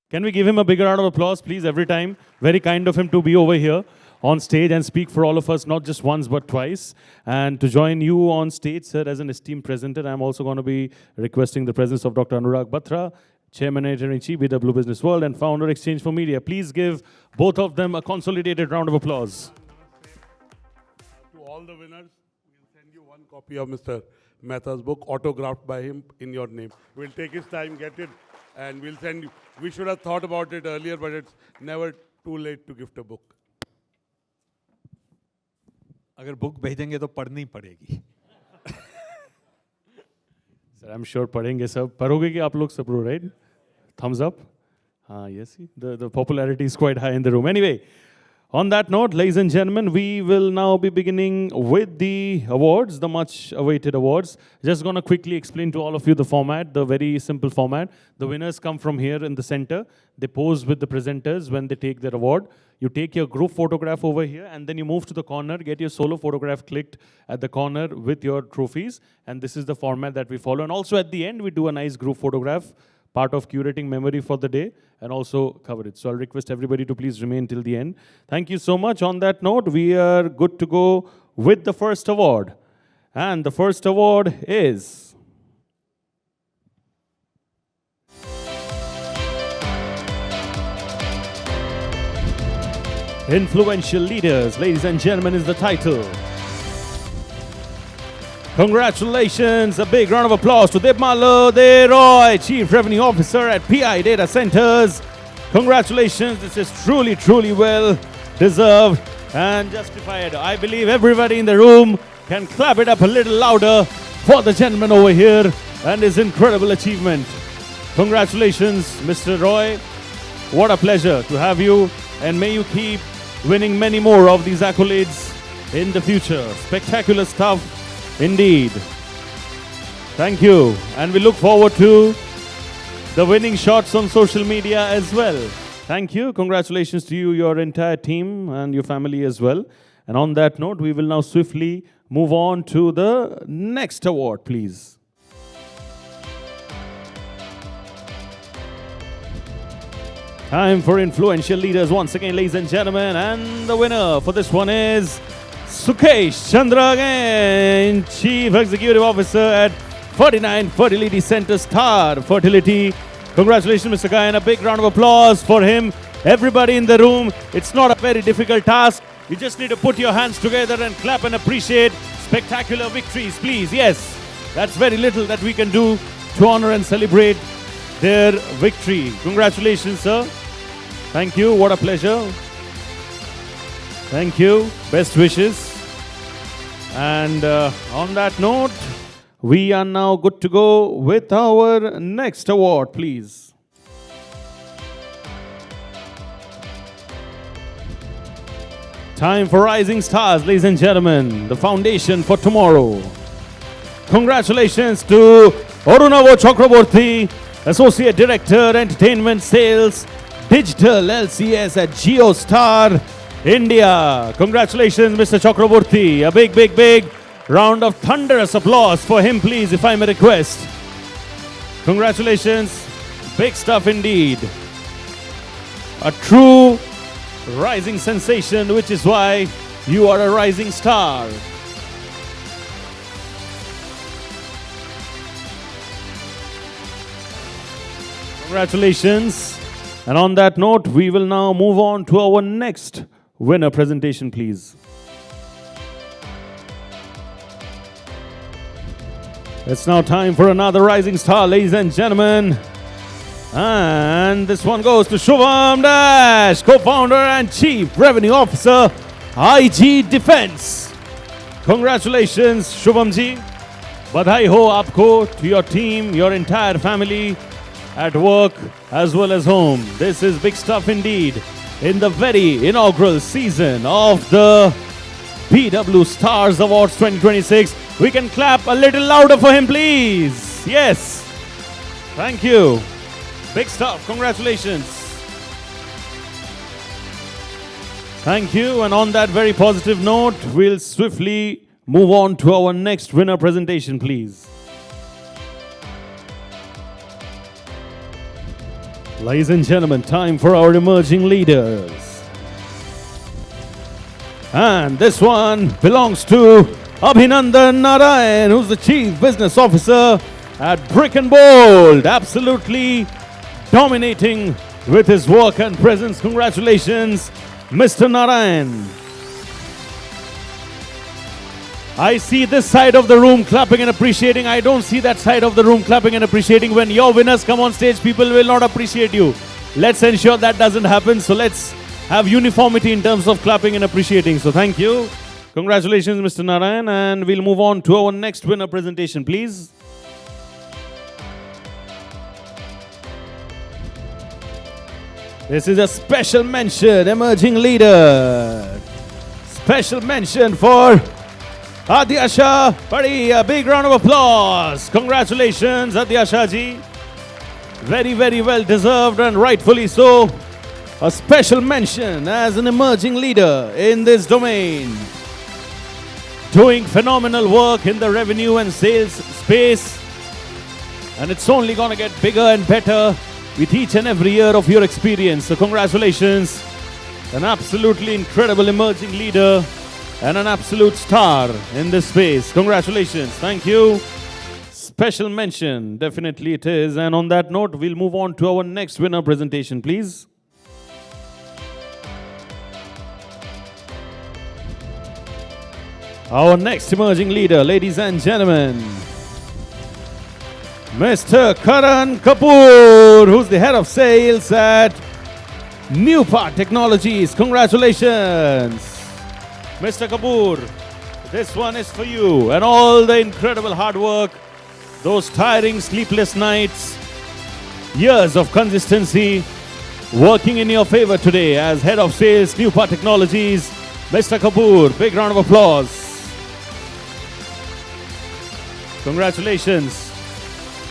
Can we give him a bigger round of applause, please, every time? Very kind of him to be over here on stage and speak for all of us, not just once but twice. And to join you on stage, sir, as an esteemed presenter, I'm also going to be requesting the presence of Dr. Anurag Batra, Chairman Editor-in-Chief, BW Business World, and Founder, Exchange for Media. Please give both of them a consolidated round of applause. To all the winners, we'll send you one copy of Mr. Mehta's book, autographed by him in your name. We'll take his time, get it, and we'll send you. We should have thought about it earlier, but it's never too late to gift a book. अगर book भेजेंगे तो पढ़नी पड़ेगी. Sir, I'm sure पढ़ेंगे सब. पढ़ोगे कि आप लोग सब, right? Thumbs up. Yes, the popularity is quite high in the room. Anyway, on that note, ladies and gentlemen, we will now be beginning with the awards, the much awaited awards. Just going to quickly explain to all of you the format, the very simple format. The winners come from here in the center. They pose with the presenters when they take their award. You take your group photograph over here and then you move to the corner, get your solo photograph clicked at the corner with your trophies. And this is the format that we follow. And also at the end, we do a nice group photograph, part of curating memory for the day, and also cover it. So I'll request everybody to please remain till the end. Thank you so much. On that note, we are good to go with the first award. And the first award is Influential Leaders, ladies and gentlemen, is the title. Congratulations, a big round of applause to Dipmalo De Roy, Chief Revenue Officer at PI Data Centers. Congratulations, this is truly, truly well deserved and justified. I believe everybody in the room can clap it up a little louder for the gentleman over here and his incredible achievement. Congratulations, Mr. Roy. What a pleasure to have you, and may you keep winning many more of these accolades in the future. Spectacular stuff indeed. Thank you. And we look forward to the winning shots on social media as well. Thank you. Congratulations to you, your entire team, and your family as well. And on that note, we will now swiftly move on to the next award, please. Time for Influential Leaders once again, ladies and gentlemen. And the winner for this one is Sukesh Chandra again, Chief Executive Officer at 49 Fertility Center Star Fertility. Congratulations, Mr. Guy, and a big round of applause for him. Everybody in the room, it's not a very difficult task. You just need to put your hands together and clap and appreciate spectacular victories, please. Yes, that's very little that we can do to honor and celebrate their victory. Congratulations, sir. Thank you. What a pleasure. Thank you. Best wishes. And on that note, we are now good to go with our next award, please. Time for Rising Stars, ladies and gentlemen, the foundation for tomorrow. Congratulations to Arunavo Chakraborty, Associate Director, Entertainment Sales, Digital LCS at GeoStar India. Congratulations, Mr. Chakraborty. A big, big, big round of thunderous applause for him, please, if I may request. Congratulations. Big stuff indeed. A true rising sensation, which is why you are a rising star. Congratulations. And on that note, we will now move on to our next winner presentation, please. It's now time for another rising star, ladies and gentlemen. And this one goes to Shubham Dash, co-founder and Chief Revenue Officer, IG Defense. Congratulations, Shubham ji. Badhai ho aapko, to your team, your entire family, at work as well as home. This is big stuff indeed. In the very inaugural season of the BW Stars Awards 2026. We can clap a little louder for him, please. Yes. Thank you. Big stuff. Congratulations. Thank you. And on that very positive note, we'll swiftly move on to our next winner presentation, please. Ladies and gentlemen, time for our emerging leaders. And this one belongs to Abhinandan Narayan, who's the Chief Business Officer at Brick and Bold. Absolutely dominating with his work and presence. Congratulations, Mr. Narayan. I see this side of the room clapping and appreciating. I don't see that side of the room clapping and appreciating. When your winners come on stage, people will not appreciate you. Let's ensure that doesn't happen. So let's have uniformity in terms of clapping and appreciating. So thank you. Congratulations, Mr. Narayan. And we'll move on to our next winner presentation, please. This is a special mention, emerging leader. Special mention for Adyasha Padi. A big round of applause. Congratulations, Adyasha ji. Very, very well deserved and rightfully so. A special mention as an emerging leader in this domain. Doing phenomenal work in the revenue and sales space. And it's only going to get bigger and better with each and every year of your experience. So congratulations. An absolutely incredible emerging leader and an absolute star in this space. Congratulations. Thank you. Special mention. Definitely it is. And on that note, we'll move on to our next winner presentation, please. Our next emerging leader, ladies and gentlemen, Mr. Karan Kapoor, who's the head of sales at Newpart Technologies. Congratulations. Mr. Kapoor, this one is for you and all the incredible hard work, those tiring sleepless nights, years of consistency working in your favor today as head of sales, Newpart Technologies. Mr. Kapoor, big round of applause. Congratulations.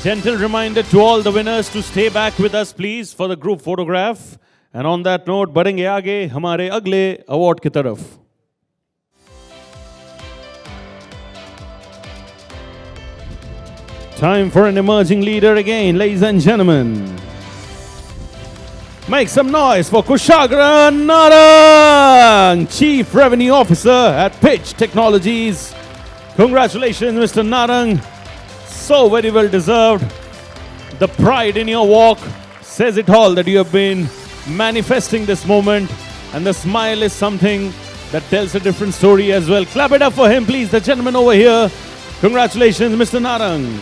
Gentle reminder to all the winners to stay back with us, please, for the group photograph. And on that note, बढ़ेंगे आगे हमारे अगले award की तरफ. Time for an emerging leader again, ladies and gentlemen. Make some noise for Kushagra Narang, Chief Revenue Officer at Pitch Technologies. Congratulations, Mr. Narang. So very well deserved. The pride in your walk says it all that you have been manifesting this moment. And the smile is something that tells a different story as well. Clap it up for him, please. The gentleman over here. Congratulations, Mr. Narang.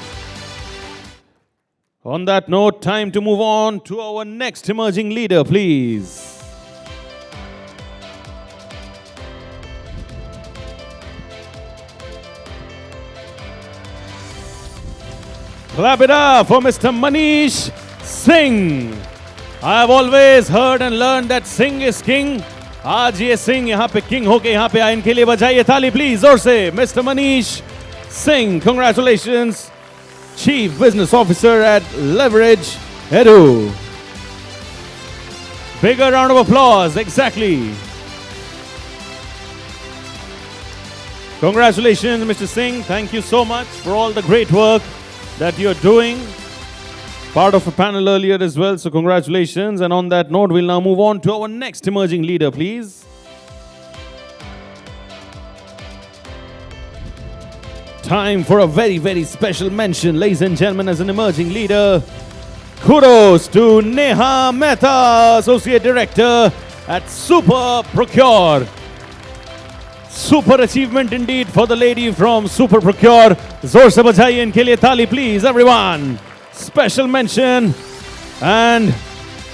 On that note, time to move on to our next emerging leader, please. Clap it up for Mr. Manish Singh. I have always heard and learned that Singh is king. आज ये सिंह यहाँ पे king होके यहाँ पे आए. इनके लिए बजाइए ताली please जोर से. Mr. Manish Singh, congratulations. Chief Business Officer at Leverage Edu. Bigger round of applause, exactly. Congratulations, Mr. Singh. Thank you so much for all the great work that you're doing. Part of a panel earlier as well, so congratulations. And on that note, we'll now move on to our next emerging leader, please. Time for a very, very special mention, ladies and gentlemen, as an emerging leader. Kudos to Neha Mehta, Associate Director at Super Procure. Super achievement indeed for the lady from Super Procure. Zor se bajaiye inke liye tali, please, everyone. Special mention and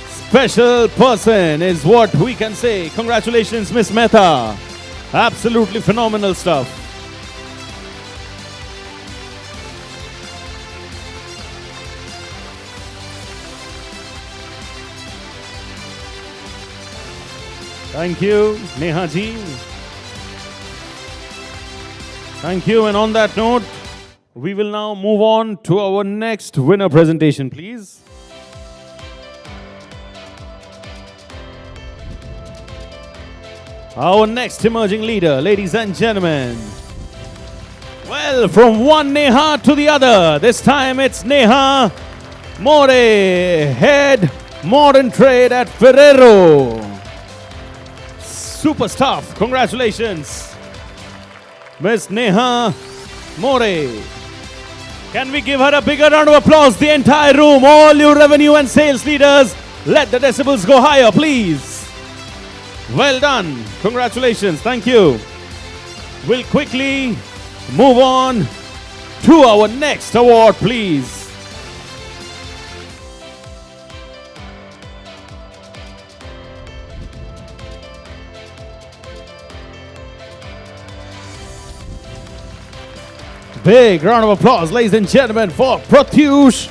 special person is what we can say. Congratulations, Miss Mehta. Absolutely phenomenal stuff. Thank you, Neha ji. Thank you. And on that note, we will now move on to our next winner presentation, please. Our next emerging leader, ladies and gentlemen. Well, from one Neha to the other. This time it's Neha More, head Modern Trade at Ferrero. Super stuff. Congratulations, Miss Neha More. Can we give her a bigger round of applause? The entire room, all you revenue and sales leaders, let the decibels go higher, please. Well done. Congratulations. Thank you. We'll quickly move on to our next award, please. Big round of applause, ladies and gentlemen, for Pratyush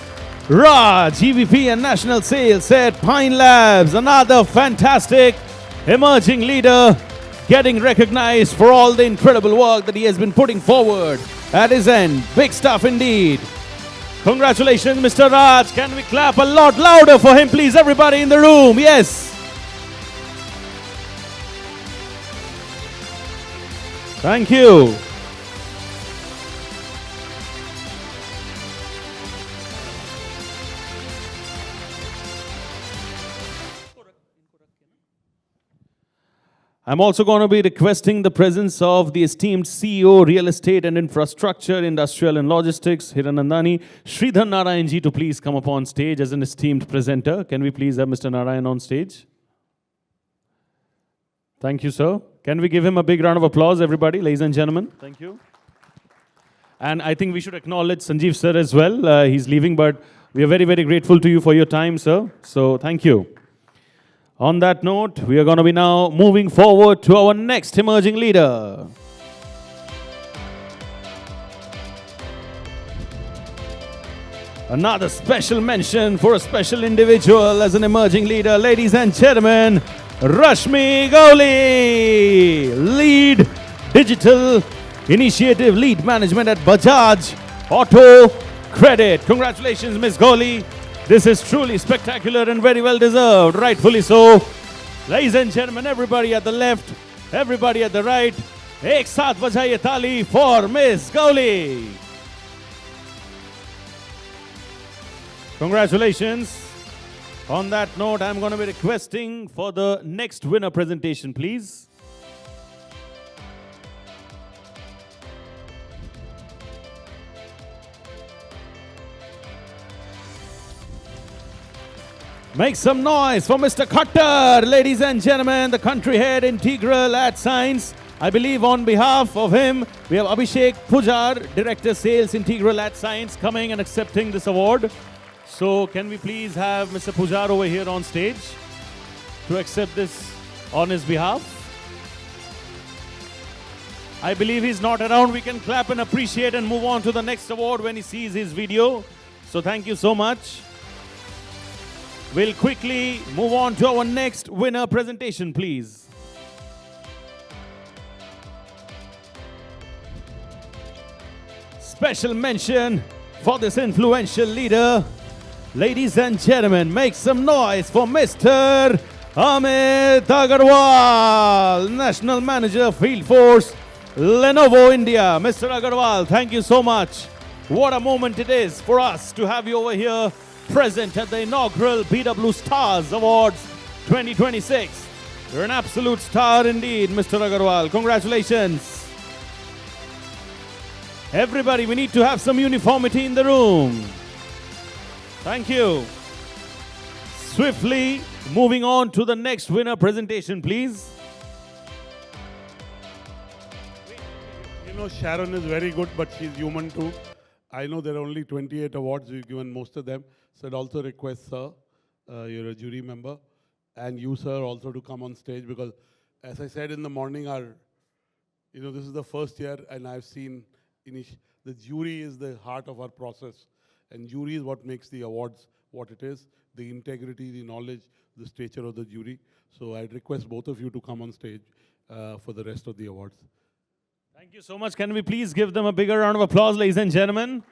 Raj, EVP and National Sales at Pine Labs. Another fantastic emerging leader getting recognized for all the incredible work that he has been putting forward at his end. Big stuff indeed. Congratulations, Mr. Raj. Can we clap a lot louder for him, please, everybody in the room? Yes. Thank you. I'm also going to be requesting the presence of the esteemed CEO, Real Estate and Infrastructure, Industrial and Logistics, Hiranandani, Sridhar Narayan ji, to please come up on stage as an esteemed presenter. Can we please have Mr. Narayan on stage? Thank you, sir. Can we give him a big round of applause, everybody, ladies and gentlemen? Thank you. And I think we should acknowledge Sanjeev sir as well. He's leaving, but we are very, very grateful to you for your time, sir. So thank you. On that note, we are going to be now moving forward to our next emerging leader. Another special mention for a special individual as an emerging leader. Ladies and gentlemen, Rashmi Gauli, Lead Digital Initiative Lead Management at Bajaj Auto Credit. Congratulations, Ms. Gauli. This is truly spectacular and very well deserved, rightfully so. Ladies and gentlemen, everybody at the left, everybody at the right, ek saath bajaiye taali for Ms. Gauli. Congratulations. On that note, I'm going to be requesting for the next winner presentation, please. Make some noise for Mr. Khattar, ladies and gentlemen, the country head integral at Science. I believe on behalf of him, we have Abhishek Pujar, Director Sales Integral at Science, coming and accepting this award. So can we please have Mr. Pujar over here on stage to accept this on his behalf? I believe he's not around. We can clap and appreciate and move on to the next award when he sees his video. So thank you so much. We'll quickly move on to our next winner presentation, please. Special mention for this influential leader. Ladies and gentlemen, make some noise for Mr. Amit Agarwal, National Manager, Field Force, Lenovo India. Mr. Agarwal, thank you so much. What a moment it is for us to have you over here present at the inaugural BW Stars Awards 2026. You're an absolute star indeed, Mr. Agarwal. Congratulations. Everybody, we need to have some uniformity in the room. Thank you. Swiftly moving on to the next winner presentation, please. You know, Sharon is very good, but she's human too. I know there are only 28 awards. We've given most of them. So I'd also request, sir, you're a jury member, and you, sir, also to come on stage because, as I said in the morning, this is the first year, and I've seen the jury is the heart of our process, and jury is what makes the awards what it is, the integrity, the knowledge, the stature of the jury. So I'd request both of you to come on stage for the rest of the awards. Thank you so much. Can we please give them a bigger round of applause, ladies and gentlemen?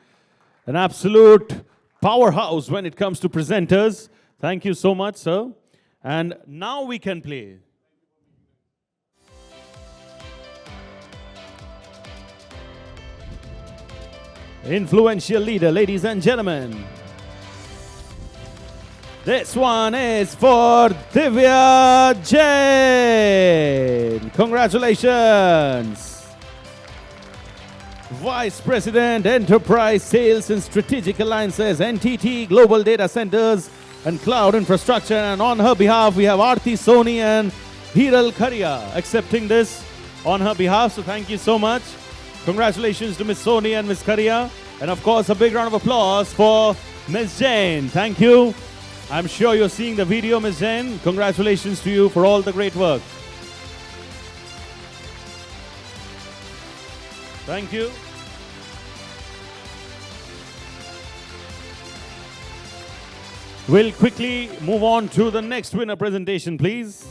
An absolute powerhouse when it comes to presenters. Thank you so much, sir. And now we can play. Influential leader, ladies and gentlemen. This one is for Divya Jain. Congratulations. Vice President, Enterprise Sales and Strategic Alliances, NTT Global Data Centers and Cloud Infrastructure. And on her behalf, we have Aarti Soni and Hiral Kharia accepting this on her behalf. So thank you so much. Congratulations to Ms. Soni and Ms. Kharia. And of course, a big round of applause for Ms. Jain. Thank you. I'm sure you're seeing the video, Ms. Jain. Congratulations to you for all the great work. Thank you. We'll quickly move on to the next winner presentation, please.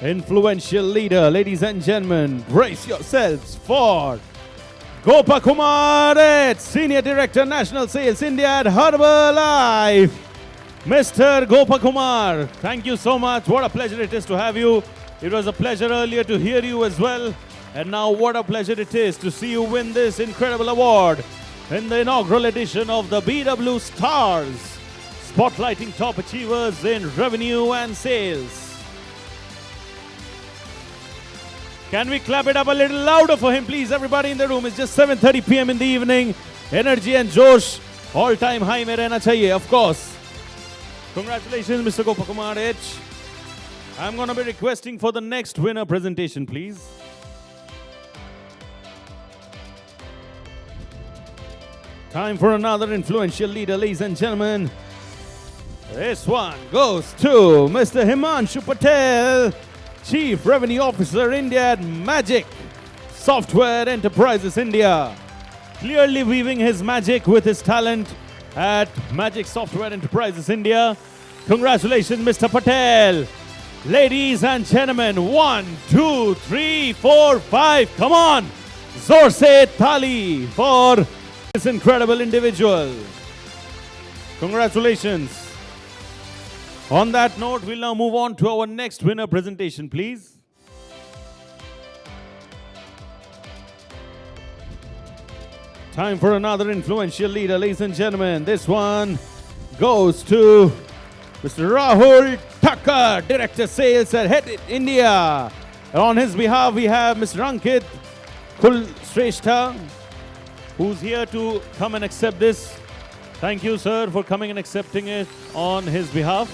Influential leader, ladies and gentlemen, brace yourselves for Gopakumar, Senior Director, National Sales, India at Herbalife. Mr. Gopakumar, thank you so much. What a pleasure it is to have you. It was a pleasure earlier to hear you as well. And now what a pleasure it is to see you win this incredible award in the inaugural edition of the BW Stars, spotlighting top achievers in revenue and sales. Can we clap it up a little louder for him, please? Everybody in the room. It's just 7:30 p.m. in the evening. Energy and Josh, all-time high mein rehna chahiye, of course. Congratulations, Mr. Gopakumar H. I'm going to be requesting for the next winner presentation, please. Time for another influential leader, ladies and gentlemen. This one goes to Mr. Himanshu Patel, Chief Revenue Officer, India at Magic Software Enterprises, India. Clearly weaving his magic with his talent at Magic Software Enterprises, India. Congratulations, Mr. Patel. Ladies and gentlemen, 1, 2, 3, 4, 5. Come on. Zor se thali for this incredible individual. Congratulations. On that note, we'll now move on to our next winner presentation, please. Time for another influential leader, ladies and gentlemen. This one goes to Mr. Rahul Thakkar, Director Sales at Head India. And on his behalf, we have Mr. Ankit Kulshrestha, who's here to come and accept this. Thank you, sir, for coming and accepting it on his behalf.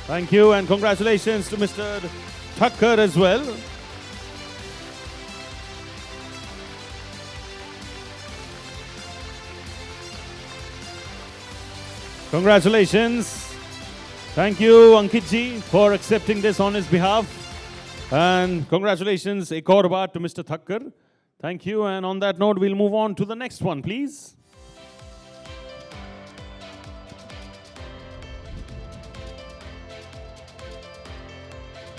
Thank you, and congratulations to Mr. Thakkar as well. Congratulations. Thank you, Ankit ji, for accepting this on his behalf. And congratulations, ek aur baar to Mr. Thakkar. Thank you, and on that note, we'll move on to the next one, please.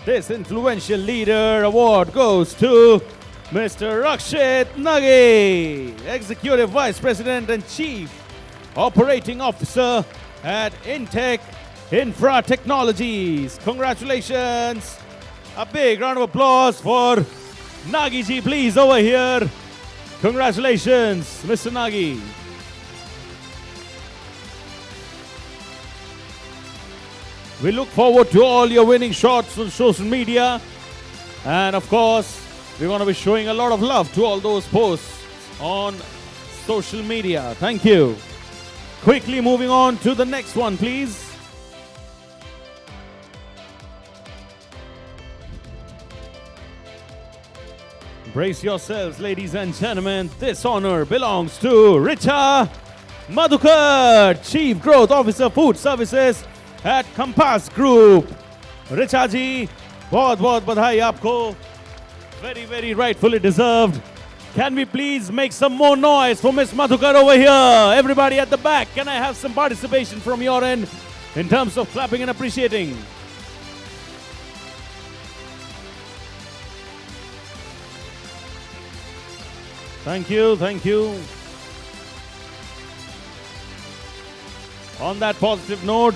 This influential leader award goes to Mr. Rakshit Nagi, Executive Vice President and Chief Operating Officer at Intech Infra Technologies. Congratulations. A big round of applause for Nagi ji, please, over here. Congratulations, Mr. Nagi. We look forward to all your winning shots on social media. And of course, we're going to be showing a lot of love to all those posts on social media. Thank you. Quickly moving on to the next one, please. Brace yourselves, ladies and gentlemen. This honor belongs to Richa Madhukar, Chief Growth Officer, Food Services at Compass Group. Richa ji, बहुत बधाई आपको. Very, very rightfully deserved. Can we please make some more noise for Miss Madhukar over here? Everybody at the back, can I have some participation from your end in terms of clapping and appreciating? Thank you, thank you. On that positive note,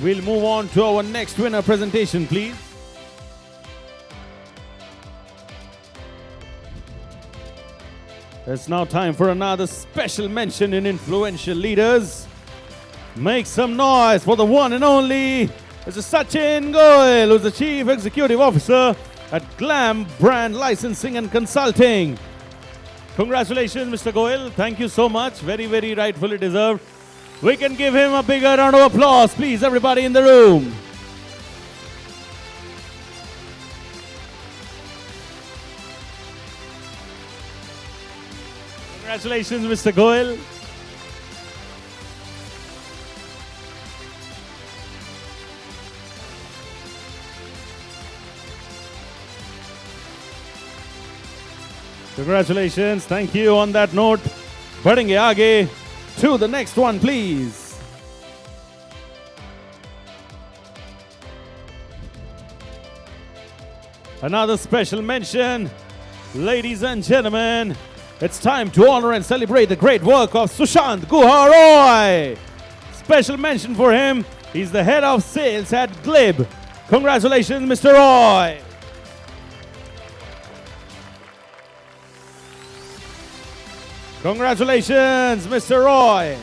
we'll move on to our next winner presentation, please. It's now time for another special mention in influential leaders. Make some noise for the one and only Mr. Sachin Goel, who's the Chief Executive Officer at Glam Brand Licensing and Consulting. Congratulations, Mr. Goel. Thank you so much. Very, very rightfully deserved. We can give him a bigger round of applause, please, everybody in the room. Congratulations, Mr. Goel. Congratulations. Thank you. On that note, बढ़ेंगे आगे to the next one, please. Another special mention. Ladies and gentlemen, it's time to honor and celebrate the great work of Sushant Guha Roy. Special mention for him. He's the head of sales at Glib. Congratulations, Mr. Roy. Congratulations, Mr. Roy.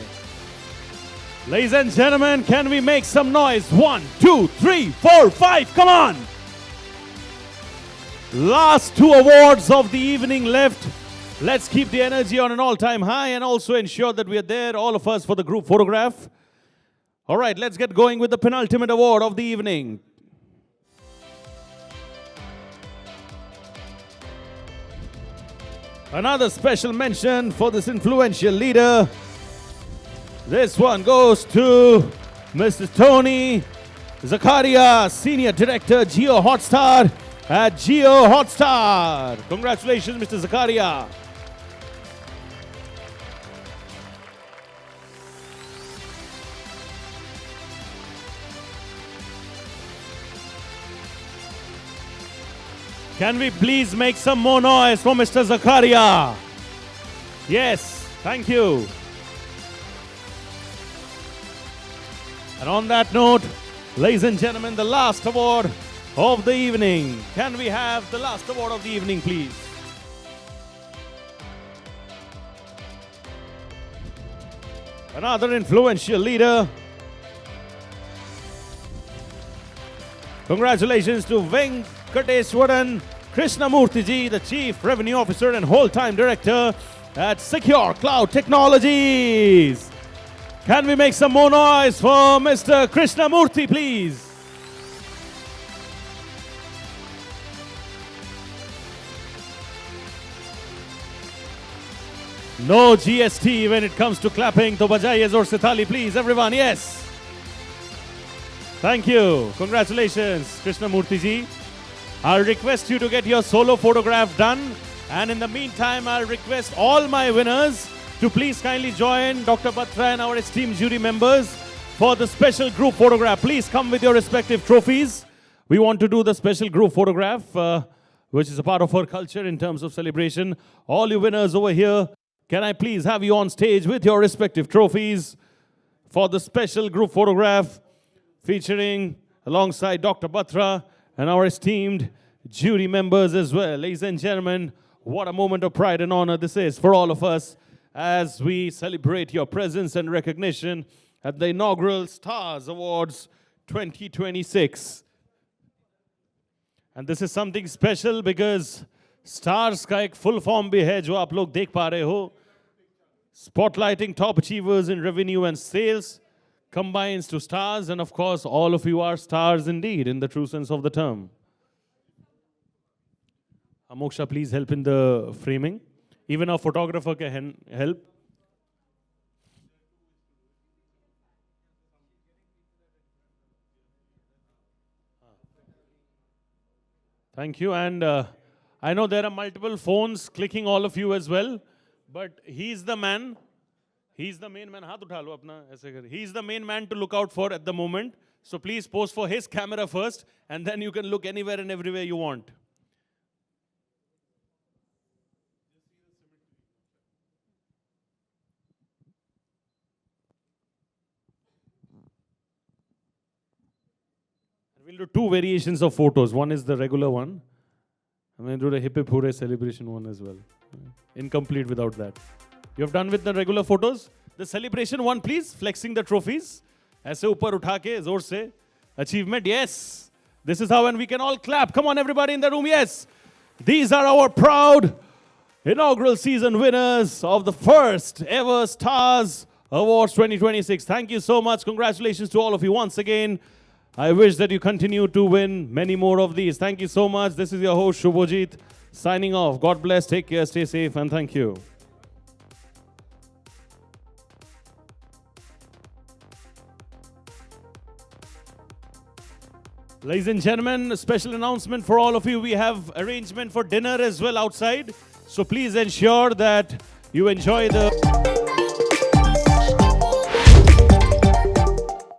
Ladies and gentlemen, can we make some noise? 1, 2, 3, 4, 5. Come on. Last 2 awards of the evening left. Let's keep the energy on an all-time high and also ensure that we are there, all of us, for the group photograph. All right, let's get going with the penultimate award of the evening. Another special mention for this influential leader. This one goes to Mr. Tony Zakaria, Senior Director, Jio Hotstar at Jio Hotstar. Congratulations, Mr. Zakaria. Can we please make some more noise for Mr. Zakaria? Yes, thank you. And on that note, ladies and gentlemen, the last award of the evening. Can we have the last award of the evening, please? Another influential leader. Congratulations to Venkateswaran Krishnamurthy ji, the Chief Revenue Officer and Whole-Time Director at Secure Cloud Technologies. Can we make some more noise for Mr. Krishnamurthy, please? No GST when it comes to clapping. To bajaiye zor se thali, please, everyone. Yes. Thank you. Congratulations, Krishnamurthy ji. I'll request you to get your solo photograph done. And in the meantime, I'll request all my winners to please kindly join Dr. Batra and our esteemed jury members for the special group photograph. Please come with your respective trophies. We want to do the special group photograph, which is a part of our culture in terms of celebration. All you winners over here, can I please have you on stage with your respective trophies for the special group photograph featuring alongside Dr. Batra and our esteemed jury members as well. Ladies and gentlemen, what a moment of pride and honor this is for all of us as we celebrate your presence and recognition at the inaugural Stars Awards 2026. And this is something special because Stars का एक full form भी है जो आप लोग देख पा रहे हो. Spotlighting top achievers in revenue and sales combines to stars, and of course all of you are stars indeed in the true sense of the term. Amoksha, please help in the framing. Even our photographer can help. Thank you. And I know there are multiple phones clicking all of you as well, but he's the man. He's the main man. हाथ उठा लो अपना ऐसे कर. He's the main man to look out for at the moment. So please pose for his camera first, and then you can look anywhere and everywhere you want. We'll do two variations of photos. One is the regular one, I'm going to do the hip hip hooray celebration one as well. Incomplete without that. You have done with the regular photos? The celebration one, please. Flexing the trophies. ऐसे ऊपर उठा के जोर से. Achievement, yes. This is how, and we can all clap. Come on, everybody in the room, yes. These are our proud inaugural season winners of the first ever Stars Awards 2026. Thank you so much. Congratulations to all of you once again. I wish that you continue to win many more of these. Thank you so much. This is your host, Shubhojit, signing off. God bless, take care, stay safe, and thank you. Ladies and gentlemen, a special announcement for all of you. We have arrangement for dinner as well outside. So please ensure that you enjoy the...